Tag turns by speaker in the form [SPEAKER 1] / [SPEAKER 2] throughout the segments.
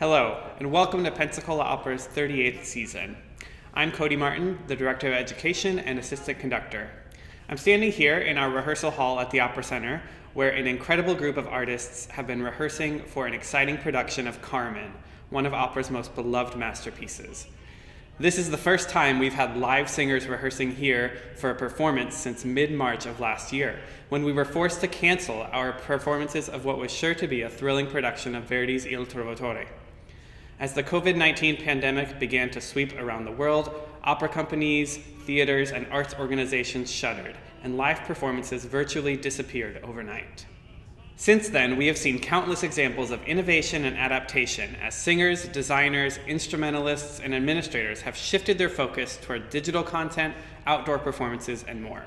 [SPEAKER 1] Hello, and welcome to Pensacola Opera's 38th season. I'm Cody Martin, the Director of Education and Assistant Conductor. I'm standing here in our rehearsal hall at the Opera Center, where an incredible group of artists have been rehearsing for an exciting production of Carmen, one of opera's most beloved masterpieces. This is the first time we've had live singers rehearsing here for a performance since mid-March of last year, when we were forced to cancel our performances of what was sure to be a thrilling production of Verdi's Il Trovatore. As the COVID-19 pandemic began to sweep around the world, opera companies, theaters, and arts organizations shuttered, and live performances virtually disappeared overnight. Since then, we have seen countless examples of innovation and adaptation as singers, designers, instrumentalists, and administrators have shifted their focus toward digital content, outdoor performances, and more.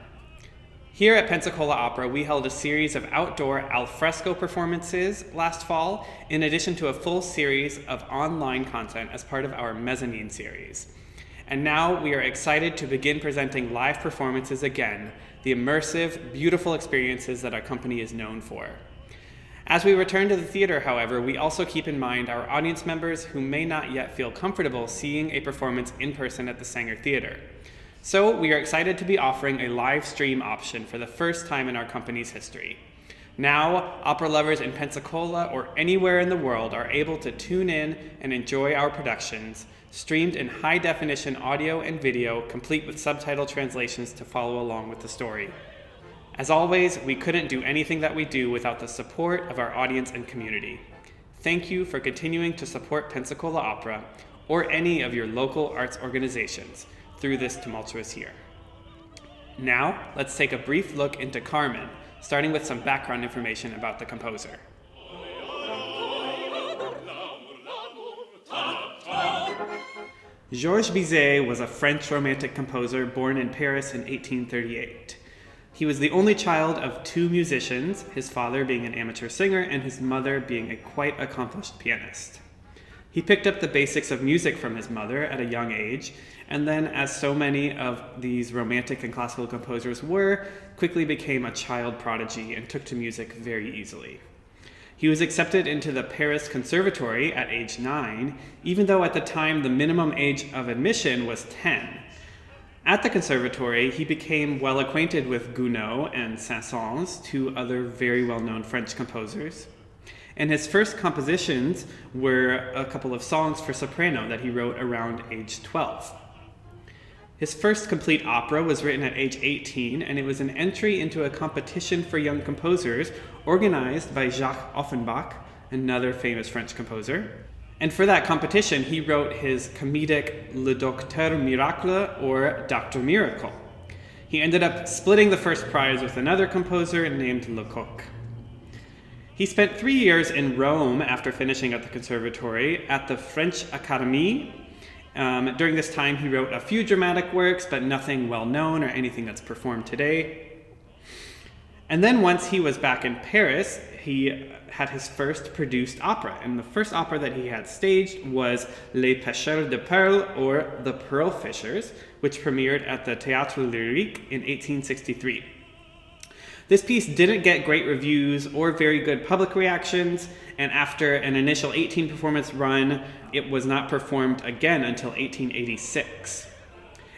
[SPEAKER 1] Here at Pensacola Opera, we held a series of outdoor al fresco performances last fall, in addition to a full series of online content as part of our mezzanine series. And now we are excited to begin presenting live performances again, the immersive, beautiful experiences that our company is known for. As we return to the theater, however, we also keep in mind our audience members who may not yet feel comfortable seeing a performance in person at the Saenger Theater. So we are excited to be offering a live stream option for the first time in our company's history. Now, opera lovers in Pensacola or anywhere in the world are able to tune in and enjoy our productions, streamed in high-definition audio and video, complete with subtitle translations to follow along with the story. As always, we couldn't do anything that we do without the support of our audience and community. Thank you for continuing to support Pensacola Opera or any of your local arts organizations through this tumultuous year. Now, let's take a brief look into Carmen, starting with some background information about the composer. Georges Bizet was a French Romantic composer born in Paris in 1838. He was the only child of two musicians, his father being an amateur singer and his mother being a quite accomplished pianist. He picked up the basics of music from his mother at a young age, and then, as so many of these Romantic and classical composers were, quickly became a child prodigy and took to music very easily. He was accepted into the Paris Conservatory at age 9, even though at the time the minimum age of admission was 10. At the conservatory, he became well acquainted with Gounod and Saint-Saëns, two other very well-known French composers. And his first compositions were a couple of songs for soprano that he wrote around age 12. His first complete opera was written at age 18, and it was an entry into a competition for young composers organized by Jacques Offenbach, another famous French composer. And for that competition, he wrote his comedic Le Docteur Miracle, or Dr. Miracle. He ended up splitting the first prize with another composer named Lecoq. He spent 3 years in Rome after finishing at the conservatory at the French Académie. During this time, he wrote a few dramatic works, but nothing well-known or anything that's performed today. And then once he was back in Paris, he had his first produced opera. And the first opera that he had staged was Les Pêcheurs de Perles, or The Pearl Fishers, which premiered at the Théâtre Lyrique in 1863. This piece didn't get great reviews or very good public reactions, and after an initial 18-performance run, it was not performed again until 1886.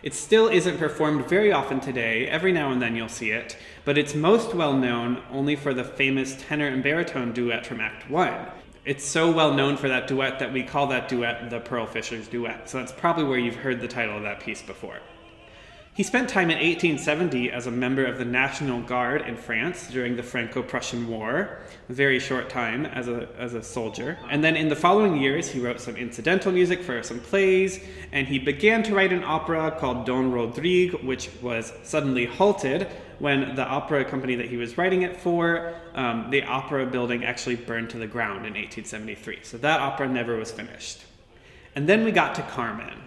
[SPEAKER 1] It still isn't performed very often today. Every now and then you'll see it, but it's most well known only for the famous tenor and baritone duet from Act 1. It's so well known for that duet that we call that duet the Pearl Fishers duet, so that's probably where you've heard the title of that piece before. He spent time in 1870 as a member of the National Guard in France during the Franco-Prussian War, a very short time as a soldier. And then in the following years, he wrote some incidental music for some plays, and he began to write an opera called Don Rodrigue, which was suddenly halted when the opera company that he was writing it for, the opera building actually burned to the ground in 1873. So that opera never was finished. And then we got to Carmen.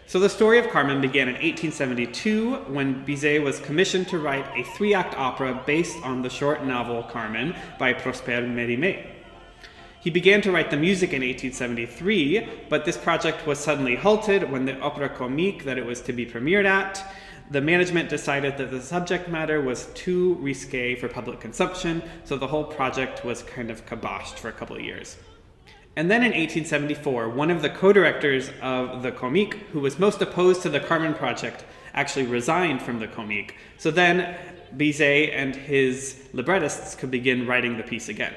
[SPEAKER 1] So the story of Carmen began in 1872 when Bizet was commissioned to write a 3-act opera based on the short novel Carmen by Prosper Mérimée. He began to write the music in 1873, but this project was suddenly halted when the Opéra Comique that it was to be premiered at. The management decided that the subject matter was too risque for public consumption, so the whole project was kind of kiboshed for a couple of years. And then in 1874, one of the co-directors of the Comique, who was most opposed to the Carmen project, actually resigned from the Comique. So then Bizet and his librettists could begin writing the piece again.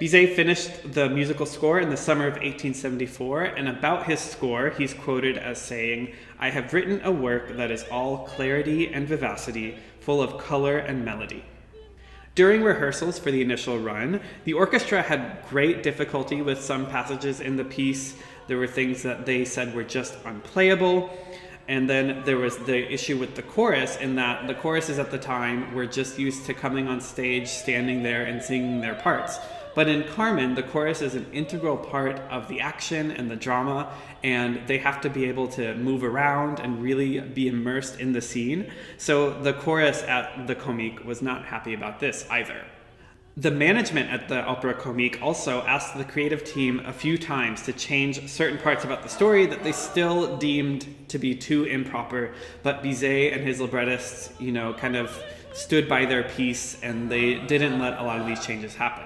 [SPEAKER 1] Bizet finished the musical score in the summer of 1874, and about his score, he's quoted as saying, "I have written a work that is all clarity and vivacity, full of color and melody." During rehearsals for the initial run, the orchestra had great difficulty with some passages in the piece. There were things that they said were just unplayable. And then there was the issue with the chorus, in that the choruses at the time were just used to coming on stage, standing there, and singing their parts. But in Carmen, the chorus is an integral part of the action and the drama, and they have to be able to move around and really be immersed in the scene. So the chorus at the Comique was not happy about this either. The management at the Opera Comique also asked the creative team a few times to change certain parts about the story that they still deemed to be too improper, but Bizet and his librettists, kind of stood by their piece, and they didn't let a lot of these changes happen.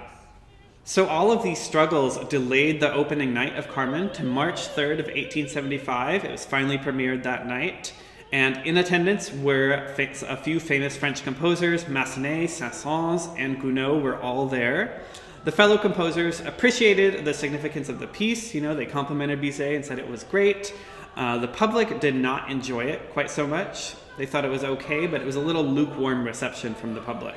[SPEAKER 1] So all of these struggles delayed the opening night of Carmen to March 3rd of 1875. It was finally premiered that night. And in attendance were a few famous French composers. Massenet, Saint-Saëns, and Gounod were all there. The fellow composers appreciated the significance of the piece. They complimented Bizet and said it was great. The public did not enjoy it quite so much. They thought it was okay, but it was a little lukewarm reception from the public.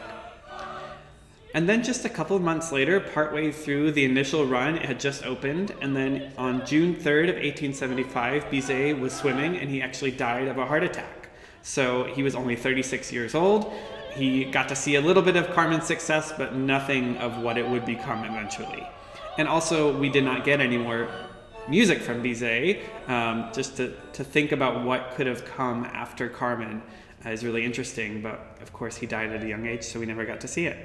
[SPEAKER 1] And then just a couple of months later, partway through the initial run, it had just opened. And then on June 3rd of 1875, Bizet was swimming and he actually died of a heart attack. So he was only 36 years old. He got to see a little bit of Carmen's success, but nothing of what it would become eventually. And also, we did not get any more music from Bizet. Just to think about what could have come after Carmen is really interesting. But of course, he died at a young age, so we never got to see it.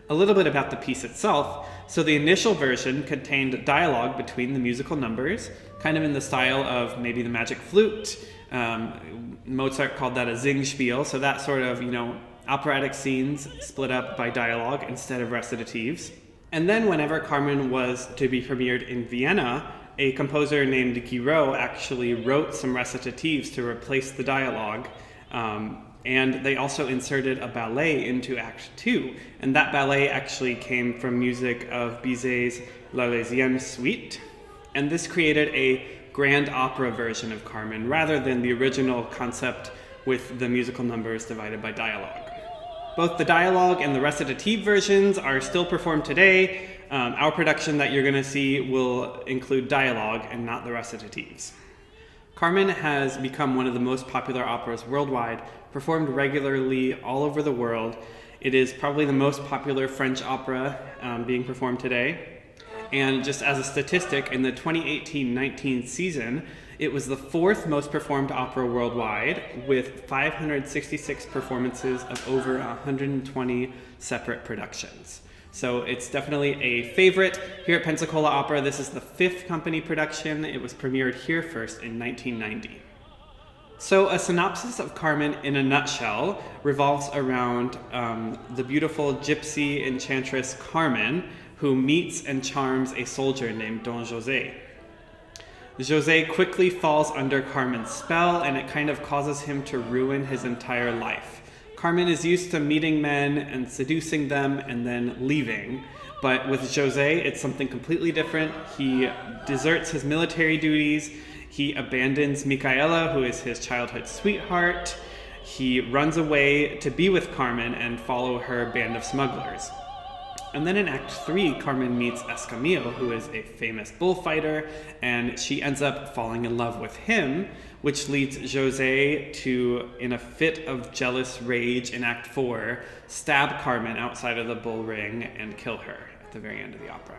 [SPEAKER 1] A little bit about the piece itself. So the initial version contained dialogue between the musical numbers, kind of in the style of maybe the Magic Flute. Mozart called that a Singspiel, so that sort of, operatic scenes split up by dialogue instead of recitatives. And then whenever Carmen was to be premiered in Vienna, a composer named Guiraud actually wrote some recitatives to replace the dialogue. And they also inserted a ballet into Act 2. And that ballet actually came from music of Bizet's L'Arlésienne Suite. And this created a grand opera version of Carmen, rather than the original concept with the musical numbers divided by dialogue. Both the dialogue and the recitative versions are still performed today. Our production that you're going to see will include dialogue and not the recitatives. Carmen has become one of the most popular operas worldwide, performed regularly all over the world. It is probably the most popular French opera being performed today. And just as a statistic, in the 2018-19 season, it was the fourth most performed opera worldwide, with 566 performances of over 120 separate productions. So it's definitely a favorite here at Pensacola Opera. This is the fifth company production. It was premiered here first in 1990. So a synopsis of Carmen in a nutshell revolves around the beautiful gypsy enchantress Carmen, who meets and charms a soldier named Don José. José quickly falls under Carmen's spell, and it kind of causes him to ruin his entire life. Carmen is used to meeting men and seducing them and then leaving. But with José, it's something completely different. He deserts his military duties. He abandons Micaela, who is his childhood sweetheart. He runs away to be with Carmen and follow her band of smugglers. And then in Act 3, Carmen meets Escamillo, who is a famous bullfighter, and she ends up falling in love with him, which leads José to, in a fit of jealous rage in Act 4, stab Carmen outside of the bull ring and kill her at the very end of the opera.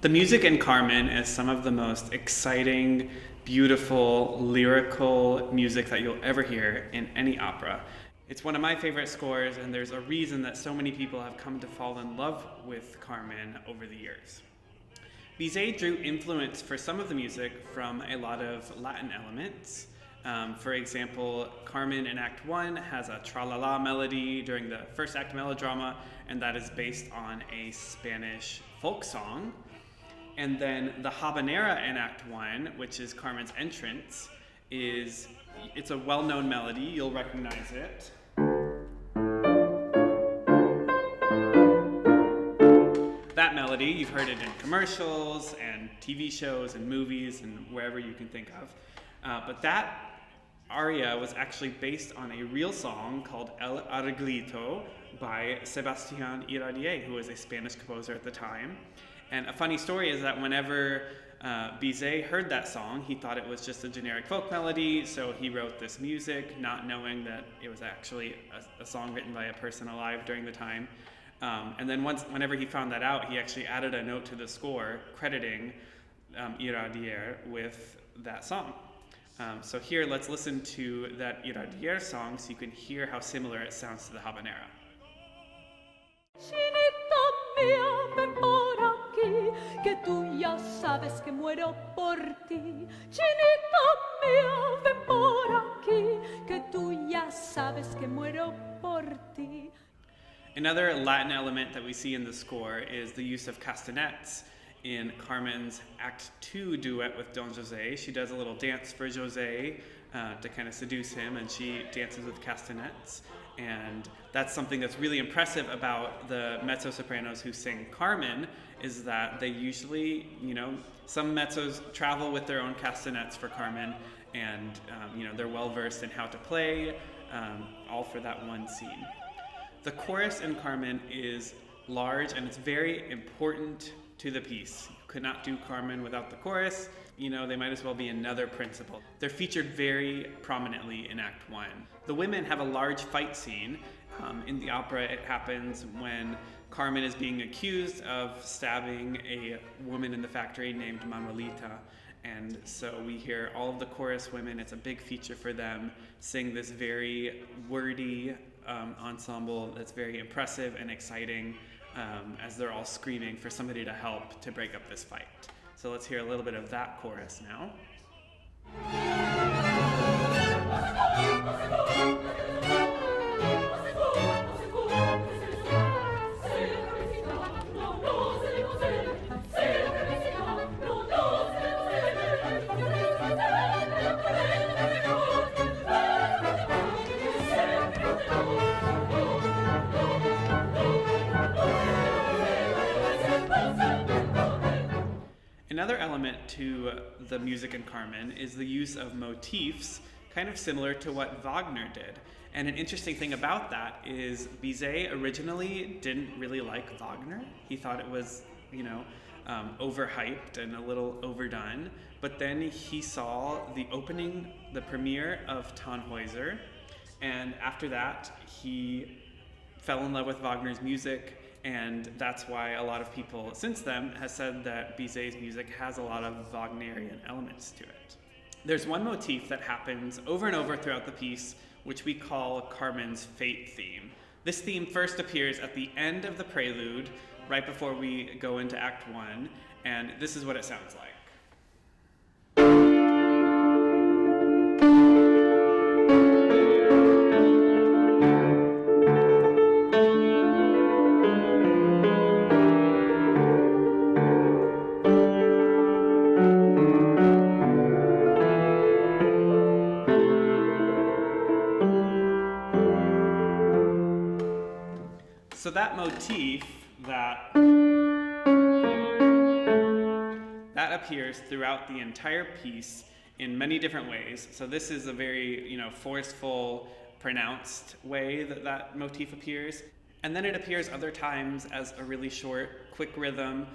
[SPEAKER 1] The music in Carmen is some of the most exciting, beautiful, lyrical music that you'll ever hear in any opera. It's one of my favorite scores, and there's a reason that so many people have come to fall in love with Carmen over the years. Bizet drew influence for some of the music from a lot of Latin elements. For example, Carmen in Act 1 has a tra-la-la melody during the first act melodrama, and that is based on a Spanish folk song. And then the habanera in Act 1, which is Carmen's entrance, it's a well-known melody. You'll recognize it. That melody, you've heard it in commercials and TV shows and movies and wherever you can think of. But that aria was actually based on a real song called El Argelito by Sebastián Iradier, who was a Spanish composer at the time. And a funny story is that whenever Bizet heard that song, he thought it was just a generic folk melody, so he wrote this music, not knowing that it was actually a song written by a person alive during the time. And then whenever he found that out, he actually added a note to the score crediting Iradier with that song. So here, let's listen to that Iradier song so you can hear how similar it sounds to the habanera.
[SPEAKER 2] Chinita mía, ven por aquí, que tú ya sabes que muero por ti. Chinita mía, ven por aquí, que tú ya sabes que muero por ti.
[SPEAKER 1] Another Latin element that we see in the score is the use of castanets in Carmen's Act 2 duet with Don José. She does a little dance for José to kind of seduce him, and she dances with castanets. And that's something that's really impressive about the mezzo-sopranos who sing Carmen, is that they usually, some mezzos travel with their own castanets for Carmen, and, they're well-versed in how to play, all for that one scene. The chorus in Carmen is large, and it's very important to the piece. You could not do Carmen without the chorus. They might as well be another principal. They're featured very prominently in Act 1. The women have a large fight scene. In the opera, it happens when Carmen is being accused of stabbing a woman in the factory named Manuelita. And so we hear all of the chorus women, it's a big feature for them, sing this very wordy ensemble that's very impressive and exciting as they're all screaming for somebody to help to break up this fight. So let's hear a little bit of that chorus now. Another element to the music in Carmen is the use of motifs, kind of similar to what Wagner did. And an interesting thing about that is Bizet originally didn't really like Wagner. He thought it was, overhyped and a little overdone. But then he saw the premiere of Tannhäuser, and after that he fell in love with Wagner's music. And that's why a lot of people since then has said that Bizet's music has a lot of Wagnerian elements to it. There's one motif that happens over and over throughout the piece, which we call Carmen's fate theme. This theme first appears at the end of the prelude, right before we go into Act 1, and this is what it sounds like. So that motif, that appears throughout the entire piece in many different ways. So this is a very, forceful, pronounced way that motif appears. And then it appears other times as a really short, quick rhythm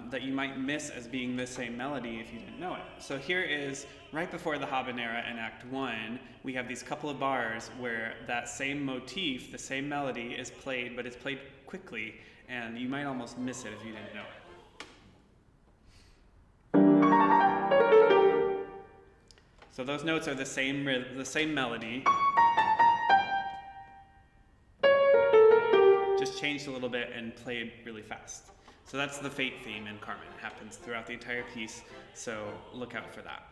[SPEAKER 1] that you might miss as being the same melody if you didn't know it. So here is, right before the habanera in Act 1, we have these couple of bars where that same motif, the same melody is played, but it's played quickly, and you might almost miss it if you didn't know it. So those notes are the same melody, just changed a little bit and played really fast. So that's the fate theme in Carmen. It happens throughout the entire piece, so look out for that.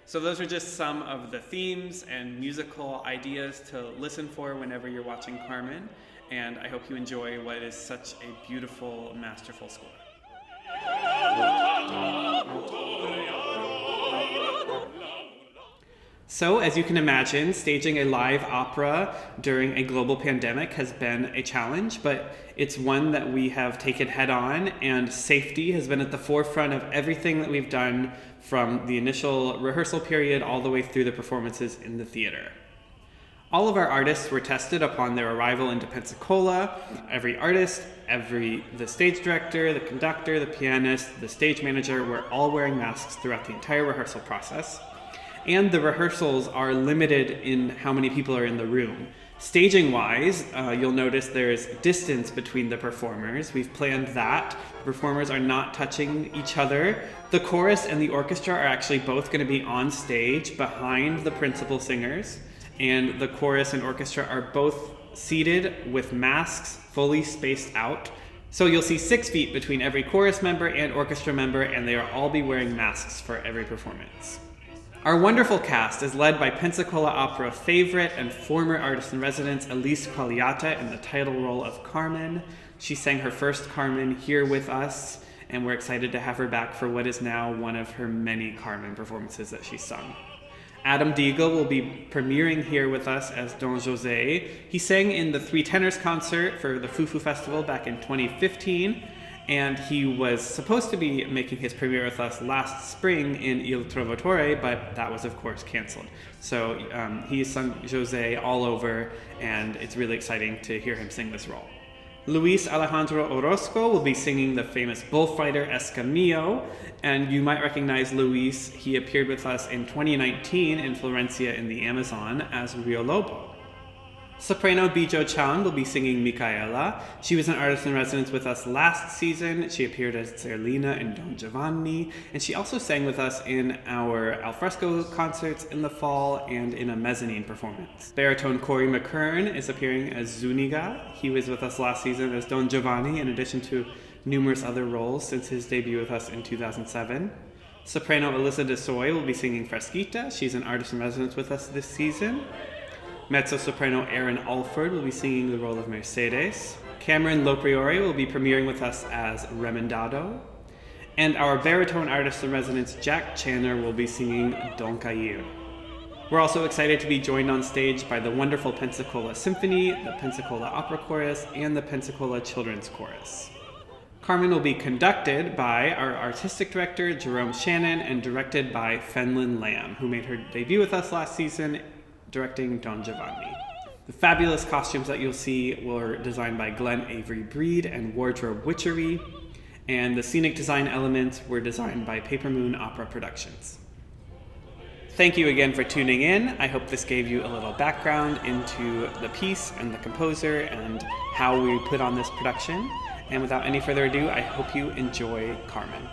[SPEAKER 1] So those are just some of the themes and musical ideas to listen for whenever you're watching Carmen, and I hope you enjoy what is such a beautiful, masterful score. So, as you can imagine, staging a live opera during a global pandemic has been a challenge, but it's one that we have taken head on, and safety has been at the forefront of everything that we've done from the initial rehearsal period all the way through the performances in the theater. All of our artists were tested upon their arrival into Pensacola. Every artist, the stage director, the conductor, the pianist, the stage manager were all wearing masks throughout the entire rehearsal process. And the rehearsals are limited in how many people are in the room. Staging-wise, you'll notice there's distance between the performers. We've planned that. The performers are not touching each other. The chorus and the orchestra are actually both going to be on stage behind the principal singers. And the chorus and orchestra are both seated with masks fully spaced out. So you'll see 6 feet between every chorus member and orchestra member, and they will all be wearing masks for every performance. Our wonderful cast is led by Pensacola Opera favorite and former artist-in-residence Elise Qualiata in the title role of Carmen. She sang her first Carmen here with us, and we're excited to have her back for what is now one of her many Carmen performances that she's sung. Adam Deagle will be premiering here with us as Don José. He sang in the Three Tenors concert for the Fufu Festival back in 2015, and he was supposed to be making his premiere with us last spring in Il Trovatore, but that was, of course, canceled. So he's sung José all over, and it's really exciting to hear him sing this role. Luis Alejandro Orozco will be singing the famous bullfighter Escamillo, and you might recognize Luis. He appeared with us in 2019 in Florencia in the Amazon as Rio Lobo. Soprano Bijo Chan will be singing Micaela. She was an artist-in-residence with us last season. She appeared as Zerlina in Don Giovanni, and she also sang with us in our alfresco concerts in the fall and in a mezzanine performance. Baritone Corey McKern is appearing as Zuniga. He was with us last season as Don Giovanni, in addition to numerous other roles since his debut with us in 2007. Soprano Alyssa DeSoy will be singing Fresquita. She's an artist-in-residence with us this season. Mezzo-soprano Erin Alford will be singing the role of Mercedes. Cameron Lopriore will be premiering with us as Remendado. And our baritone artist-in-residence Jack Channer will be singing Don Cair. We're also excited to be joined on stage by the wonderful Pensacola Symphony, the Pensacola Opera Chorus, and the Pensacola Children's Chorus. Carmen will be conducted by our artistic director, Jerome Shannon, and directed by Fenlon Lamb, who made her debut with us last season directing Don Giovanni. The fabulous costumes that you'll see were designed by Glenn Avery Breed and Wardrobe Witchery, and the scenic design elements were designed by Paper Moon Opera Productions. Thank you again for tuning in. I hope this gave you a little background into the piece and the composer and how we put on this production. And without any further ado, I hope you enjoy Carmen.